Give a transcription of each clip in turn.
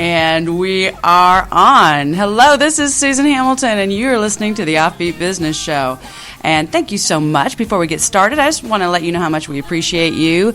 And we are on. Hello, this is Susan Hamilton, and you're listening to the Offbeat Business Show. And thank you so much. Before we get started, I just want to let you know how much we appreciate you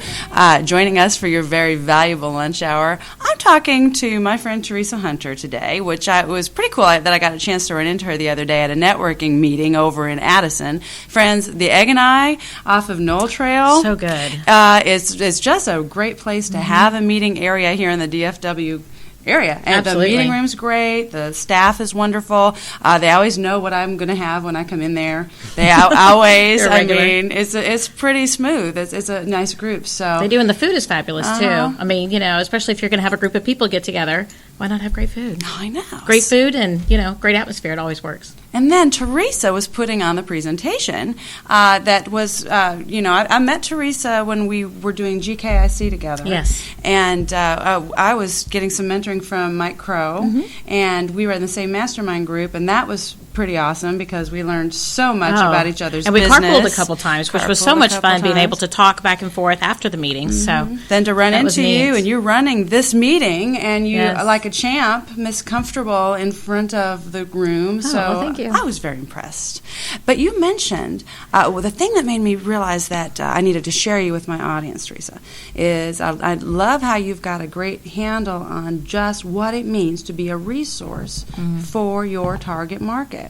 joining us for your very valuable lunch hour. I'm talking to my friend Teresa Hunter today, which was pretty cool that I got a chance to run into her the other day at a networking meeting over in Addison. Friends, the Egg and I off of Knoll Trail. So good. It's just a great place to have a meeting area here in the DFW area. And Absolutely. The meeting room's great. The staff is wonderful. They always know what I'm going to have when I come in there. They always, I mean, it's pretty smooth. It's a nice group. So they do, and the food is fabulous, too. I mean, especially if you're going to have a group of people get together, why not have great food? I know. Great food and, great atmosphere. It always works. And then Teresa was putting on the presentation that was, I met Teresa when we were doing GKIC together. Yes. And I was getting some mentoring from Mike Crow, and we were in the same mastermind group, and that was pretty awesome because we learned so much about each other's business. And we carpooled a couple times, which was so much fun being able to talk back and forth after the meetings. So then to run into you, and you're running this meeting, and you, like a champ, Miss Comfortable in front of the room. So well, thank you. I was very impressed. But you mentioned, the thing that made me realize that I needed to share you with my audience, Teresa, is I love how you've got a great handle on just what it means to be a resource for your target market.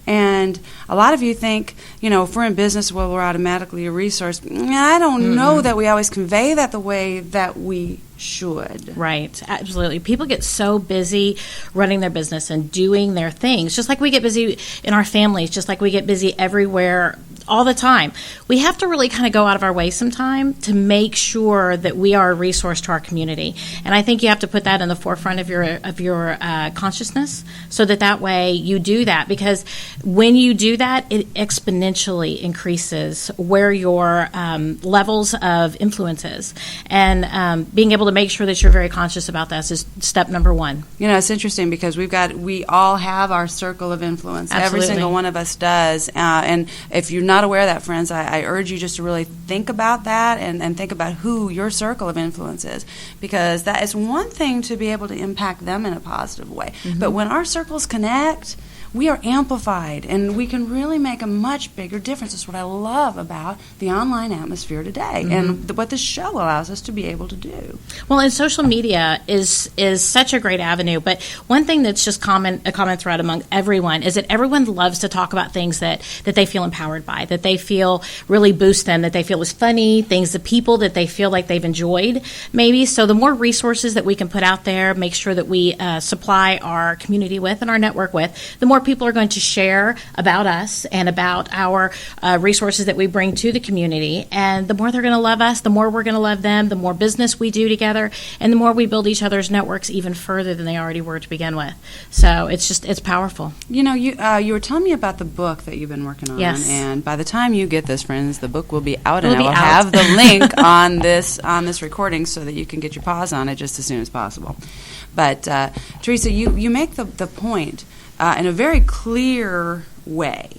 And a lot of you think, if we're in business, well, we're automatically a resource. I don't know that we always convey that the way that we should. Right, absolutely. People get so busy running their business and doing their things, just like we get busy in our families, just like we get busy everywhere all the time. We have to really kind of go out of our way sometime to make sure that we are a resource to our community. And I think you have to put that in the forefront of your consciousness so that way you do that, because when you do that, it exponentially increases where your levels of influence is. And being able to make sure that you're very conscious about that is step number one. It's interesting because we all have our circle of influence. Absolutely. Every single one of us does. And if you're not aware of that, friends, I urge you just to really think about that and think about who your circle of influence is, because that is one thing to be able to impact them in a positive way. But when our circles connect, we are amplified, and we can really make a much bigger difference. That's what I love about the online atmosphere today, and what this show allows us to be able to do. Well, and social media is such a great avenue, but one thing that's just a common thread among everyone is that everyone loves to talk about things that they feel empowered by, that they feel really boost them, that they feel is funny, the people that they feel like they've enjoyed, maybe. So the more resources that we can put out there, make sure that we supply our community with and our network with, the more people are going to share about us and about our resources that we bring to the community. And the more they're going to love us, the more we're going to love them, the more business we do together, and the more we build each other's networks even further than they already were to begin with. So it's powerful. You were telling me about the book that you've been working on. Yes. And by the time you get this, friends, the book will be out, and I will have the link on this recording so that you can get your paws on it just as soon as possible. But Teresa, you make the point in a very clear way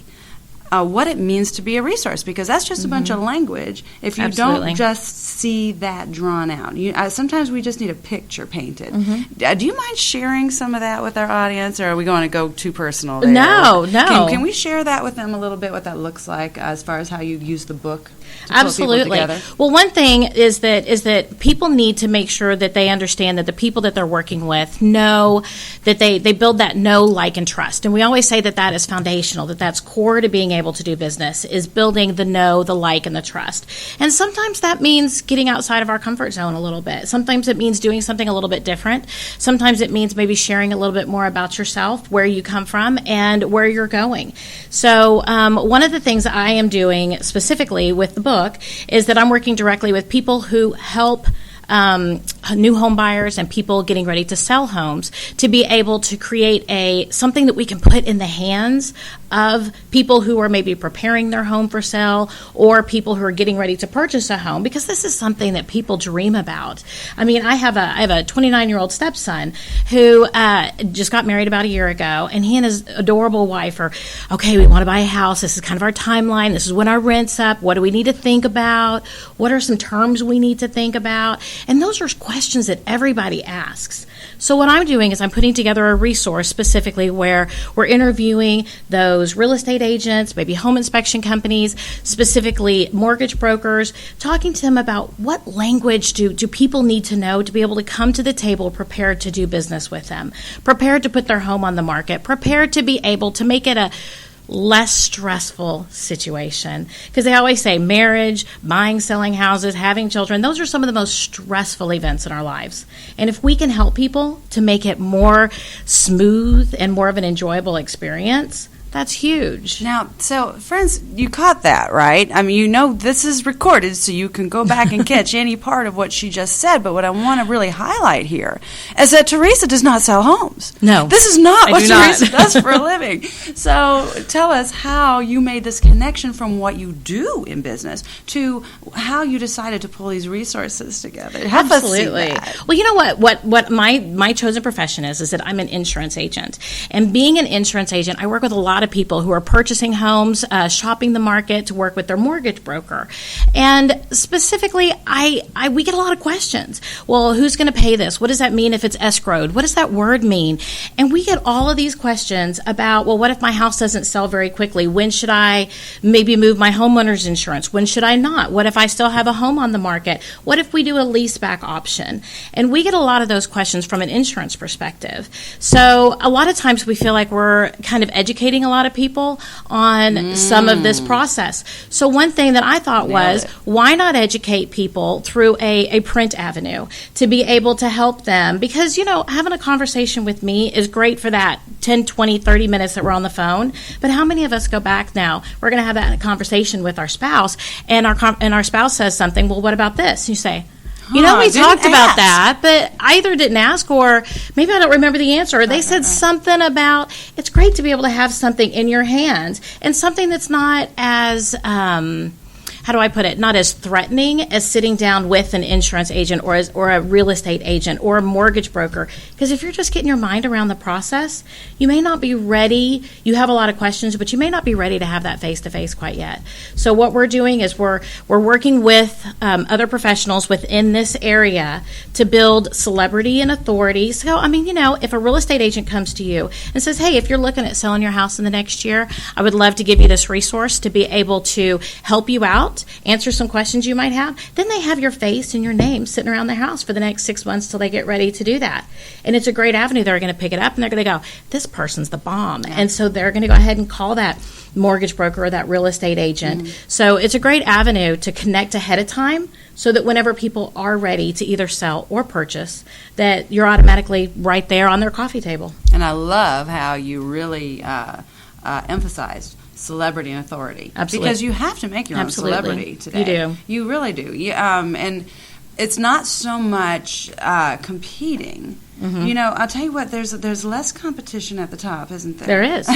what it means to be a resource, because that's just a bunch of language if you don't just see that drawn out. Sometimes we just need a picture painted. Do you mind sharing some of that with our audience, or are we going to go too personal there? No. Can we share that with them a little bit, what that looks like as far as how you use the book to pull people together? Well, one thing is that people need to make sure that they understand that the people that they're working with know that they build that know, like, and trust. And we always say that is foundational, that's core to being able to do business, is building the know, the like, and the trust. And sometimes that means getting outside of our comfort zone a little bit. Sometimes it means doing something a little bit different. Sometimes it means maybe sharing a little bit more about yourself, where you come from, and where you're going. So one of the things I am doing specifically with the book is that I'm working directly with people who help new home buyers and people getting ready to sell homes to be able to create something that we can put in the hands of people who are maybe preparing their home for sale, or people who are getting ready to purchase a home, because this is something that people dream about. I mean, I have a 29-year-old stepson who just got married about a year ago, and he and his adorable wife are, okay, we want to buy a house. This is kind of our timeline. This is when our rent's up. What do we need to think about? What are some terms we need to think about? And those are questions that everybody asks. So what I'm doing is I'm putting together a resource specifically where we're interviewing those real estate agents, maybe home inspection companies, specifically mortgage brokers, talking to them about what language do people need to know to be able to come to the table prepared to do business with them, prepared to put their home on the market, prepared to be able to make it a less stressful situation. Because they always say marriage, buying, selling houses, having children, those are some of the most stressful events in our lives. And if we can help people to make it more smooth and more of an enjoyable experience, that's huge. Now, so friends, you caught that, right? I mean, you know this is recorded, so you can go back and catch any part of what she just said. But what I want to really highlight here is that Teresa does not sell homes. No. This is not what Teresa not. does for a living. So tell us how you made this connection from what you do in business to how you decided to pull these resources together. Help Absolutely. us see that. Well, you know what my chosen profession is that I'm an insurance agent. And being an insurance agent, I work with a lot of people who are purchasing homes, shopping the market to work with their mortgage broker. And specifically, we get a lot of questions. Well, who's going to pay this? What does that mean if it's escrowed? What does that word mean? And we get all of these questions about, well, what if my house doesn't sell very quickly? When should I maybe move my homeowner's insurance? When should I not? What if I still have a home on the market? What if we do a lease back option? And we get a lot of those questions from an insurance perspective. So a lot of times we feel like we're kind of educating a lot of people on some of this process. So one thing that I thought was, why not educate people through a print avenue to be able to help them? Because, having a conversation with me is great for that 10, 20, 30 minutes that we're on the phone. But how many of us go back now? We're going to have that conversation with our spouse, and our spouse says something, well, what about this? You say, we talked about that, but I either didn't ask or maybe I don't remember the answer. Or they said something about it's great to be able to have something in your hand and something that's not as, how do I put it, not as threatening as sitting down with an insurance agent or a real estate agent or a mortgage broker. Because if you're just getting your mind around the process, you may not be ready. You have a lot of questions, but you may not be ready to have that face-to-face quite yet. So what we're doing is we're working with other professionals within this area to build celebrity and authority. So, if a real estate agent comes to you and says, hey, if you're looking at selling your house in the next year, I would love to give you this resource to be able to help you out, answer some questions you might have, then they have your face and your name sitting around their house for the next 6 months till they get ready to do that. And it's a great avenue. They're going to pick it up and they're going to go, this person's the bomb. Yeah. And so they're going to go ahead and call that mortgage broker or that real estate agent. Mm-hmm. So it's a great avenue to connect ahead of time so that whenever people are ready to either sell or purchase, that you're automatically right there on their coffee table. And I love how you really emphasized celebrity and authority. Absolutely. Because you have to make your own celebrity today. You do. You really do. And it's not so much competing. Mm-hmm. I'll tell you what, there's less competition at the top, isn't there? There is.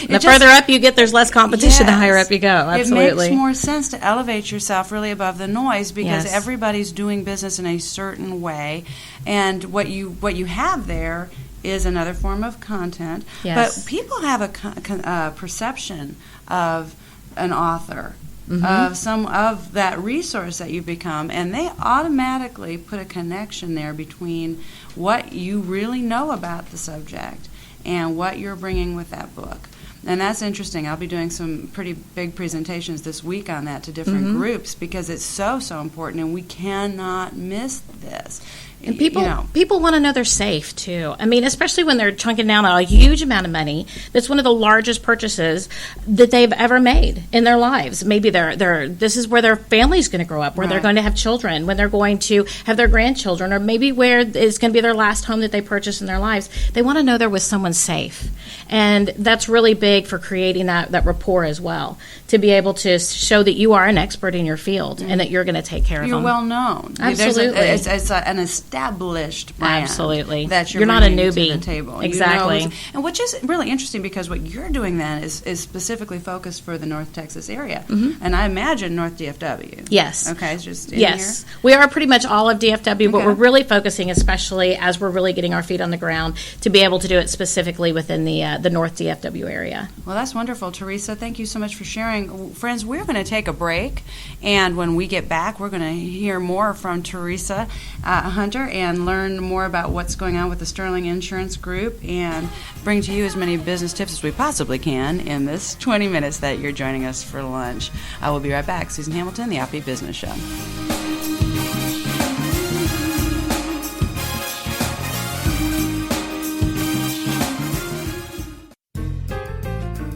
The further up you get, there's less competition, the higher up you go. Absolutely. It makes more sense to elevate yourself really above the noise because everybody's doing business in a certain way. And what you have there is another form of content. Yes. But people have a perception of an author, of that resource that you become, and they automatically put a connection there between what you really know about the subject and what you're bringing with that book. And that's interesting. I'll be doing some pretty big presentations this week on that to different groups because it's so important, and we cannot miss this. And people want to know they're safe, too. Especially when they're chunking down a huge amount of money. That's one of the largest purchases that they've ever made in their lives. Maybe this is where their family's going to grow up, where they're going to have children, when they're going to have their grandchildren, or maybe where it's going to be their last home that they purchase in their lives. They want to know they're with someone safe. And that's really big for creating that rapport as well, to be able to show that you are an expert in your field and that you're going to take care of them. You're well known. Absolutely. It's an established brand. Absolutely. That you're not a bringing newbie. to the table. Exactly. And which is really interesting because what you're doing then is specifically focused for the North Texas area. Mm-hmm. And I imagine North DFW. Yes. Okay, it's just in here? We are pretty much all of DFW, but Okay. we're really focusing, especially as we're really getting our feet on the ground, to be able to do it specifically within the North DFW area. Well, that's wonderful, Teresa. Thank you so much for sharing. Friends, we're going to take a break, and when we get back, we're going to hear more from Teresa Hunter. Hunter and learn more about what's going on with the Sterling Insurance Group and bring to you as many business tips as we possibly can in this 20 minutes that you're joining us for lunch. I will be right back. Susan Hamilton, the Offbeat Business Show.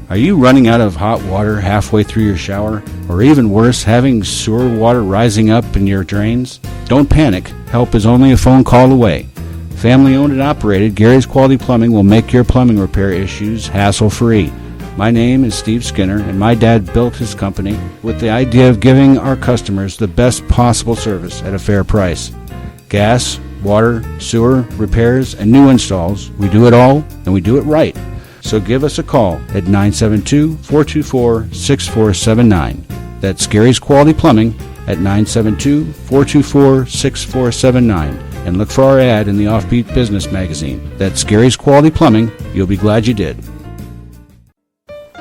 Are you running out of hot water halfway through your shower? Or even worse, having sewer water rising up in your drains? Don't panic. Help is only a phone call away. Family owned and operated, Gary's Quality Plumbing will make your plumbing repair issues hassle-free. My name is Steve Skinner, and my dad built his company with the idea of giving our customers the best possible service at a fair price. Gas, water, sewer, repairs, and new installs. We do it all, and we do it right. So give us a call at 972-424-6479. That's Gary's Quality Plumbing at 972-424-6479. And look for our ad in the Offbeat Business magazine. That's Gary's Quality Plumbing. You'll be glad you did.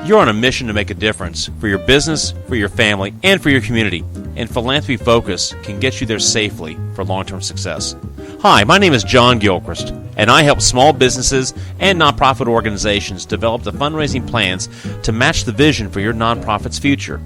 You're on a mission to make a difference for your business, for your family, and for your community. And Philanthropy Focus can get you there safely for long-term success. Hi, my name is John Gilchrist, and I help small businesses and nonprofit organizations develop the fundraising plans to match the vision for your nonprofit's future.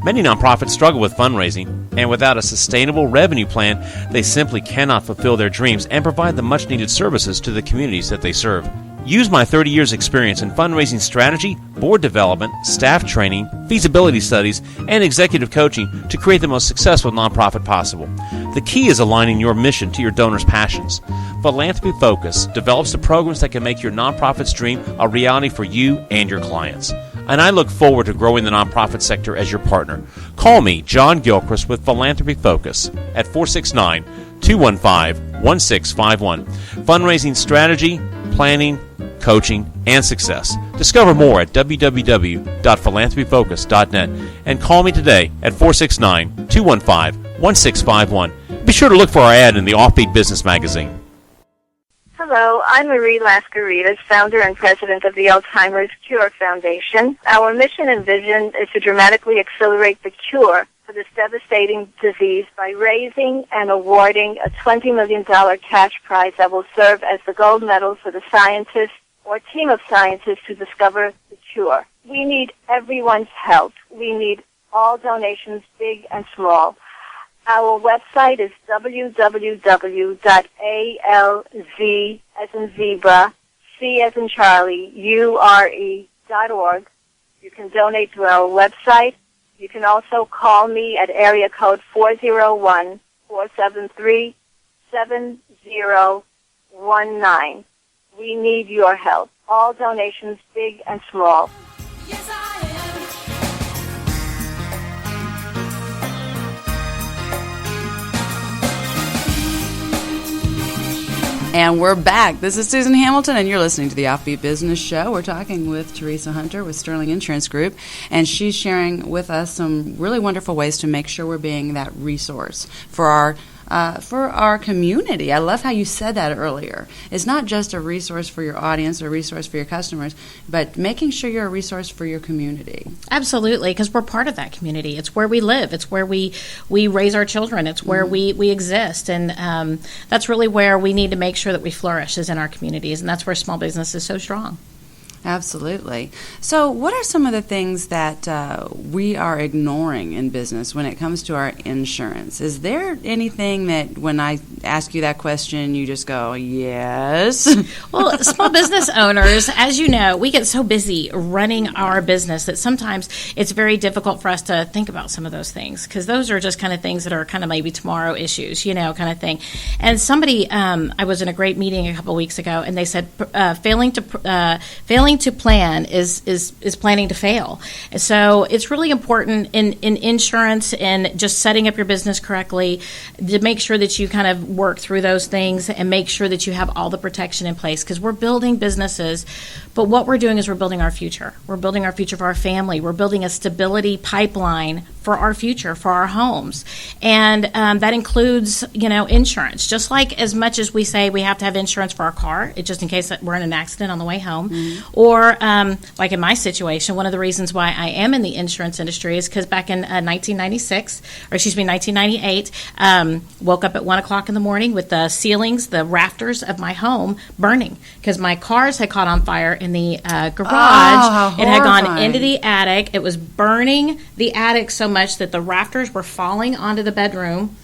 Many nonprofits struggle with fundraising, and without a sustainable revenue plan, they simply cannot fulfill their dreams and provide the much-needed services to the communities that they serve. Use my 30 years experience in fundraising strategy, board development, staff training, feasibility studies, and executive coaching to create the most successful nonprofit possible. The key is aligning your mission to your donors' passions. Philanthropy Focus develops the programs that can make your nonprofit's dream a reality for you and your clients. And I look forward to growing the nonprofit sector as your partner. Call me, John Gilchrist, with Philanthropy Focus at 469-215-1651. Fundraising strategy, planning, coaching, and success. Discover more at www.philanthropyfocus.net and call me today at 469-215-1651. Be sure to look for our ad in the Offbeat Business magazine. Hello, I'm Marie Lascaritas, founder and president of the Alzheimer's Cure Foundation. Our mission and vision is to dramatically accelerate the cure for this devastating disease by raising and awarding a $20 million cash prize that will serve as the gold medal for the scientists or team of scientists who discover the cure. We need everyone's help. We need all donations, big and small. Our website is www.alz as in zebra, C as in Charlie, URE.org. You can donate through our website. You can also call me at area code 401-473-7019. We need your help. All donations, big and small. Yes, I am. And we're back. This is Susan Hamilton, and you're listening to the Offbeat Business Show. We're talking with Teresa Hunter with Sterling Insurance Group, and she's sharing with us some really wonderful ways to make sure we're being that resource for our community. I love how you said that earlier. It's not just a resource for your audience or a resource for your customers, but making sure you're a resource for your community. Absolutely, because we're part of that community. It's where we live. It's where we raise our children. It's where we exist. And that's really where we need to make sure that we flourish is in our communities. And that's where small business is so strong. Absolutely. So what are some of the things that we are ignoring in business when it comes to our insurance? Is there anything that when I ask you that question, you just go, yes? Well, small business owners, as you know, we get so busy running our business that sometimes it's very difficult for us to think about some of those things because those are just kind of things that are kind of maybe tomorrow issues, kind of thing. And somebody, I was in a great meeting a couple of weeks ago, and they said failing to plan is planning to fail. So it's really important in insurance and just setting up your business correctly to make sure that you kind of work through those things and make sure that you have all the protection in place because we're building businesses, but what we're doing is we're building our future. We're building our future for our family. We're building a stability pipeline for our future, for our homes. And that includes, insurance. Just like as much as we say we have to have insurance for our car, just in case that we're in an accident on the way home. Or like in my situation, one of the reasons why I am in the insurance industry is because back in 1998, woke up at 1 o'clock in the morning with the ceilings, the rafters of my home burning because my cars had caught on fire in the garage. how It had gone horrifying. into the attic. It was burning the attic so much that the rafters were falling onto the bedroom.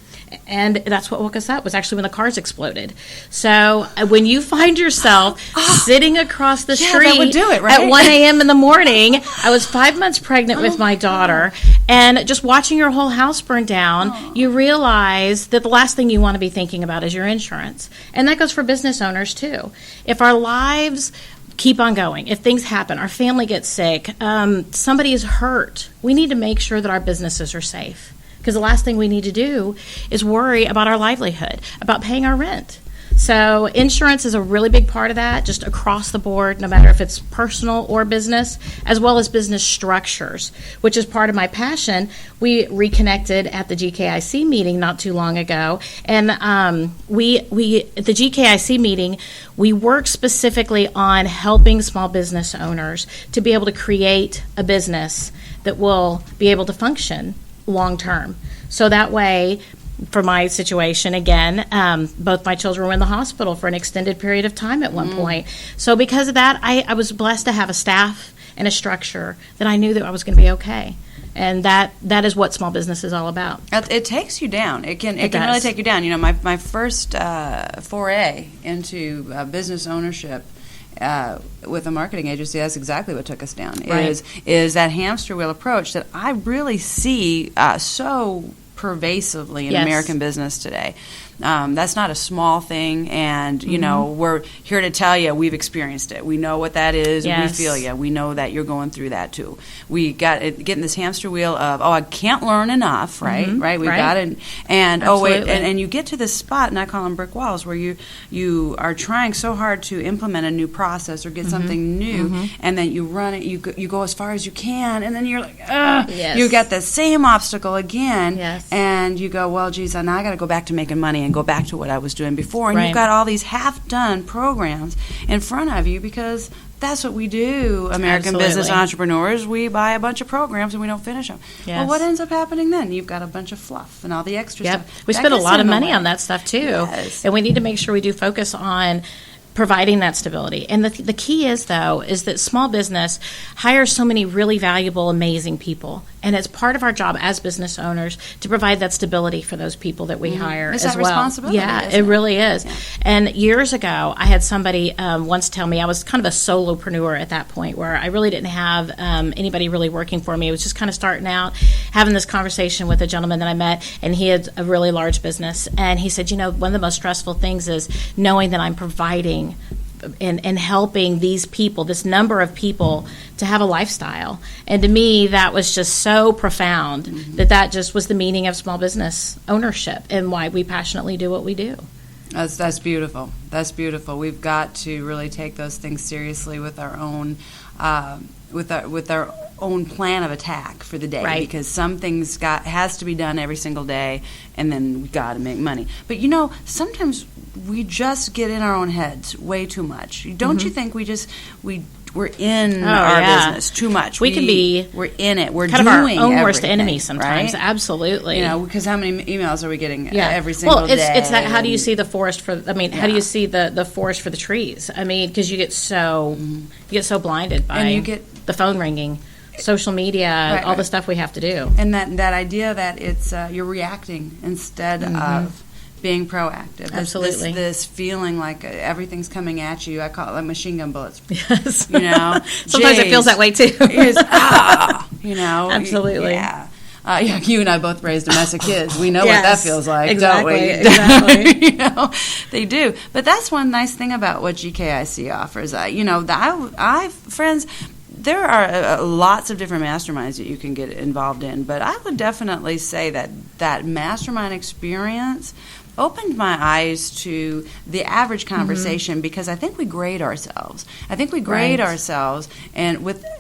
And that's what woke us up, was actually when the cars exploded. So when you find yourself sitting across the Yeah, street that would do it, right? at 1 a.m. in the morning, I was 5 months pregnant with my daughter, and just watching your whole house burn down, you realize that the last thing you want to be thinking about is your insurance. And that goes for business owners too. If our lives keep on going, if things happen, our family gets sick, somebody is hurt, we need to make sure that our businesses are safe. Because the last thing we need to do is worry about our livelihood, about paying our rent. So insurance is a really big part of that, just across the board, no matter if it's personal or business, as well as business structures, which is part of my passion. We reconnected at the GKIC meeting not too long ago, and we at the GKIC meeting, we work specifically on helping small business owners to be able to create a business that will be able to function long term. So that way, for my situation, again, both my children were in the hospital for an extended period of time at one point. So because of that, I was blessed to have a staff and a structure that I knew that I was going to be okay. And that is what small business is all about. It takes you down. It can It really does. take you down. My first foray into business ownership with a marketing agency, that's exactly what took us down. Right. Is that hamster wheel approach that I really see so pervasively in Yes. American business today. That's not a small thing, and we're here to tell you we've experienced it. We know what that is. Yes. We feel you. We know that you're going through that too. We got it, getting this hamster wheel of I can't learn enough, right? Right. We've Right. got it, and oh wait, Absolutely. and you get to this spot, and I call them brick walls, where you are trying so hard to implement a new process or get something new, and then you run it. You go as far as you can, and then you're like, Yes. you got the same obstacle again, Yes. and you go, well, geez, now I got to go back to making money and go back to what I was doing before. And Right. you've got all these half-done programs in front of you because that's what we do, American business Absolutely. entrepreneurs. We buy a bunch of programs and we don't finish them. Well, Yes. what ends up happening then? You've got a bunch of fluff and all the extra Yep. stuff. We That spend a gets lot of in the money way. on that stuff too. Yes. And we need to make sure we do focus on providing that stability. And the key is, though, is that small business hires so many really valuable, amazing people. And it's part of our job as business owners to provide that stability for those people that we hire It's as that well. responsibility, Yeah, isn't it it? really is. And years ago, I had somebody once tell me, I was kind of a solopreneur at that point where I really didn't have anybody really working for me. I was just kind of starting out, having this conversation with a gentleman that I met, and he had a really large business. And he said, one of the most stressful things is knowing that I'm providing and helping these people, this number of people, to have a lifestyle. And to me, that was just so profound that just was the meaning of small business ownership and why we passionately do what we do. That's beautiful. That's beautiful. We've got to really take those things seriously with our own with our own plan of attack for the day, Right. because some things has to be done every single day, and then we got to make money. But sometimes we just get in our own heads way too much. Don't you think we're in our yeah. business too much? We can be we're in it. We're kind of our doing own worst everything, enemy sometimes. right? Absolutely. Because how many emails are we getting Yeah. every single well, it's day? it's that. How do you and- see the forest for? How do Yeah. you see the forest for the trees? Because you get so blinded by And you get- the phone ringing, social media, Right, all the right. stuff we have to do. And that idea that it's you're reacting instead of being proactive. Absolutely. This feeling like everything's coming at you. I call it like machine gun bullets. Yes. Jays. Sometimes it feels that way too. It's, Absolutely. Yeah. You and I both raised domestic kids. We know what that Yes, feels like, exactly, don't we? exactly. They do. But that's one nice thing about what GKIC offers. Friends, there are lots of different masterminds that you can get involved in, but I would definitely say that mastermind experience opened my eyes to the average conversation because I think we grade ourselves. I think we grade Right. ourselves,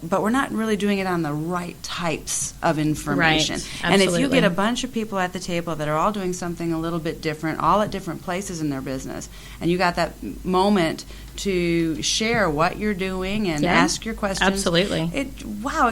but we're not really doing it on the right types of information. Right. And if you Absolutely. get a bunch of people at the table that are all doing something a little bit different, all at different places in their business, and you got that moment to share what you're doing and Yeah. ask your questions. Absolutely. It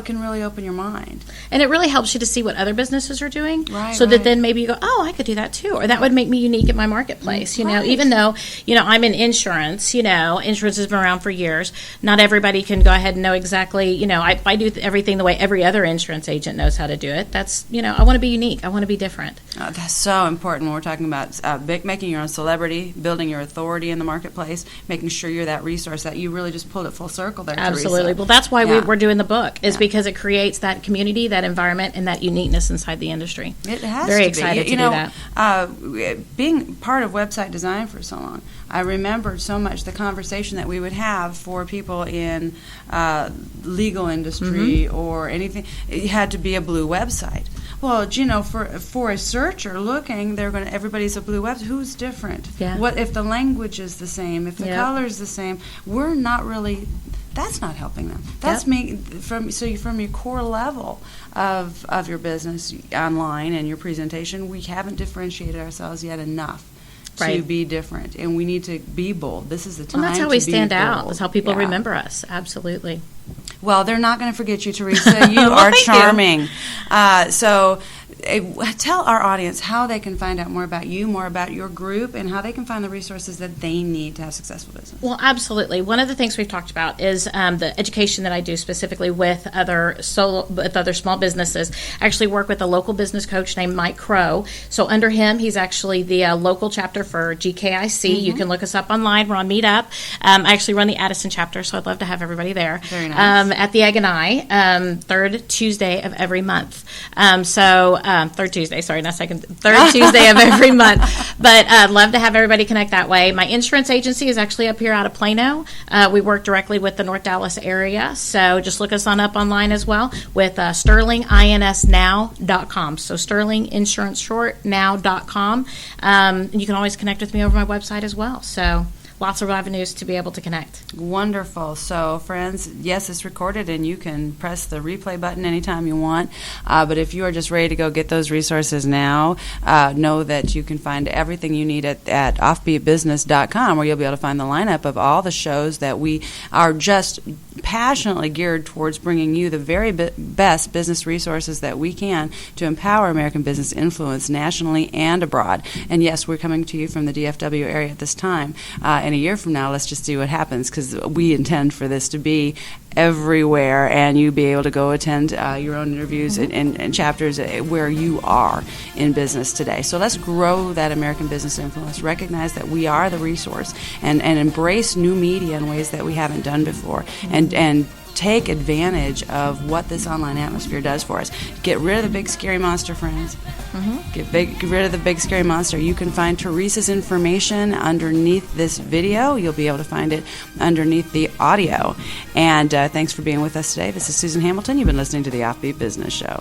can really open your mind. And it really helps you to see what other businesses are doing, Right, so that right. then maybe you go, oh, I could do that too, or that would make me unique in my marketplace. You know, Right. even though I'm in insurance. Insurance has been around for years. Not everybody can go ahead and know exactly. If I do everything the way every other insurance agent knows how to do it, that's I want to be unique. I want to be different. That's so important when we're talking about making your own celebrity, building your authority in the marketplace, making sure you're that resource that you really just pulled it full circle there, Absolutely. Teresa. Well, that's why Yeah. we're doing the book, is Yeah. because it creates that community, that environment, and that uniqueness inside the industry. It has Very to excited be. to do that. Being part of website design for so long, I remembered so much the conversation that we would have for people in legal industry Mm-hmm. or anything. It had to be a blue website. Well, for a searcher looking, everybody's a blue website. Who's different? Yeah. What if the language is the same? If the Yep. color is the same? We're not really. That's not helping them. That's Yep. from your core level of your business online and your presentation. We haven't differentiated ourselves yet enough to Right. be different, and we need to be bold. This is the time. Well, that's how to we be stand out. bold. That's how people Yeah. remember us. Absolutely. Well, they're not going to forget you, Teresa. You Well, are thank you. charming. Tell our audience how they can find out more about you, more about your group, and how they can find the resources that they need to have successful business. Well, absolutely. One of the things we've talked about is the education that I do specifically with other small businesses. I actually work with a local business coach named Mike Crow. So under him, he's actually the local chapter for GKIC. You can look us up online. We're on Meetup. I actually run the Addison chapter, so I'd love to have everybody there. Very nice. At the Egg and I, third Tuesday of every month. Third Tuesday, sorry, not second. Third Tuesday of every month. But I'd love to have everybody connect that way. My insurance agency is actually up here out of Plano. We work directly with the North Dallas area. So just look us up online as well with sterlinginsnow.com. So sterlinginsuranceshortnow.com. And you can always connect with me over my website as well. So lots of avenues to be able to connect. Wonderful. So, friends, yes, it's recorded, and you can press the replay button anytime you want. But if you are just ready to go get those resources now, know that you can find everything you need at offbeatbusiness.com, where you'll be able to find the lineup of all the shows that we are just passionately geared towards bringing you the very best business resources that we can to empower American business influence nationally and abroad. And yes, we're coming to you from the DFW area at this time. And a year from now, let's just see what happens, because we intend for this to be everywhere, and you be able to go attend your own interviews and chapters where you are in business today. So let's grow that American business influence, recognize that we are the resource, and embrace new media in ways that we haven't done before, and take advantage of what this online atmosphere does for us. Get rid of the big scary monster, friends. Get rid of the big scary monster. You can find Teresa's information underneath this video. You'll be able to find it underneath the audio. And thanks for being with us today. This is Susan Hamilton. You've been listening to the Offbeat Business Show.